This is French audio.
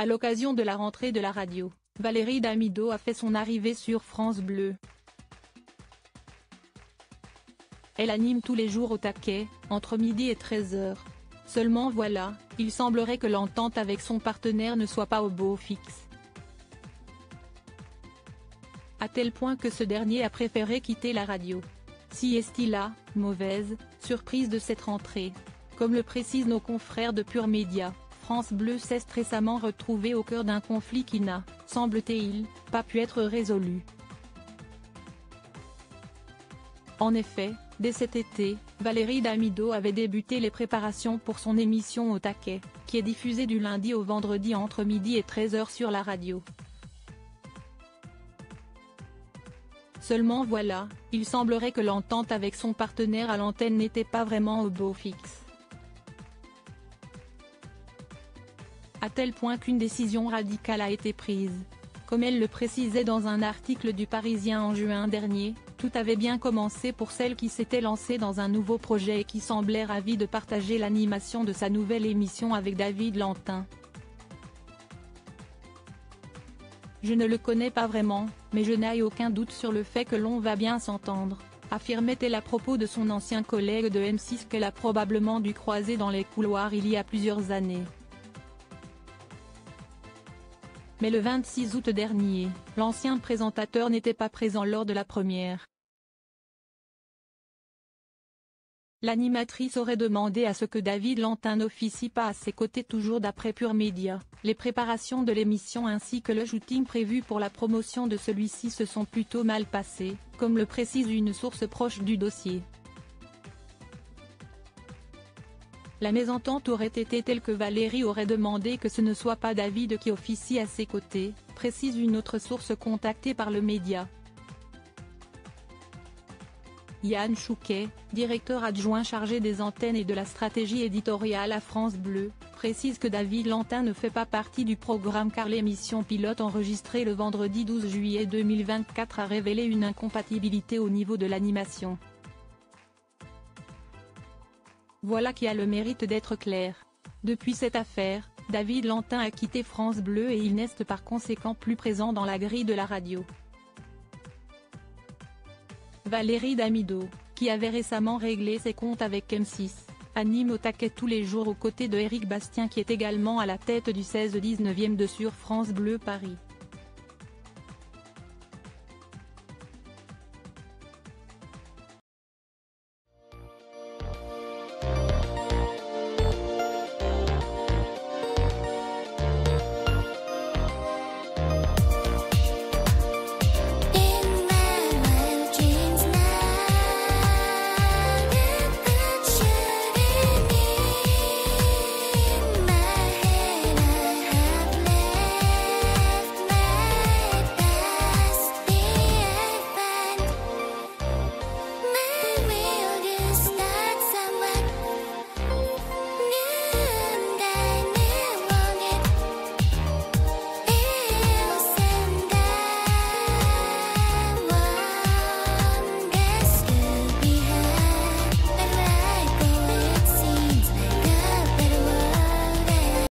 À l'occasion de la rentrée de la radio, Valérie Damido a fait son arrivée sur France Bleu. Elle anime tous les jours au taquet, entre midi et 13h. Seulement voilà, il semblerait que l'entente avec son partenaire ne soit pas au beau fixe. À tel point que ce dernier a préféré quitter la radio. Si est-il la mauvaise surprise de cette rentrée? Comme le précisent nos confrères de Pure Média, France Bleu s'est récemment retrouvé au cœur d'un conflit qui n'a, semble-t-il, pas pu être résolu. En effet, dès cet été, Valérie Damido avait débuté les préparations pour son émission Au taquet, qui est diffusée du lundi au vendredi entre midi et 13h sur la radio. Seulement voilà, il semblerait que l'entente avec son partenaire à l'antenne n'était pas vraiment au beau fixe. À tel point qu'une décision radicale a été prise. Comme elle le précisait dans un article du Parisien en juin dernier, tout avait bien commencé pour celle qui s'était lancée dans un nouveau projet et qui semblait ravie de partager l'animation de sa nouvelle émission avec David Lantin. Je ne le connais pas vraiment, mais je n'ai aucun doute sur le fait que l'on va bien s'entendre, affirmait-elle à propos de son ancien collègue de M6 qu'elle a probablement dû croiser dans les couloirs il y a plusieurs années. Mais le 26 août dernier, l'ancien présentateur n'était pas présent lors de la première. L'animatrice aurait demandé à ce que David Lantin n'officie pas à ses côtés toujours d'après Pure Média. Les préparations de l'émission ainsi que le shooting prévu pour la promotion de celui-ci se sont plutôt mal passés, comme le précise une source proche du dossier. La mésentente aurait été telle que Valérie aurait demandé que ce ne soit pas David qui officie à ses côtés, précise une autre source contactée par le média. Yann Chouquet, directeur adjoint chargé des antennes et de la stratégie éditoriale à France Bleu, précise que David Lantin ne fait pas partie du programme car l'émission pilote enregistrée le vendredi 12 juillet 2024 a révélé une incompatibilité au niveau de l'animation. Voilà qui a le mérite d'être clair. Depuis cette affaire, David Lantin a quitté France Bleu et il n'est par conséquent plus présent dans la grille de la radio. Valérie Damido, qui avait récemment réglé ses comptes avec M6, anime Au taquet tous les jours aux côtés de Éric Bastien qui est également à la tête du 16-19e de sur France Bleu Paris.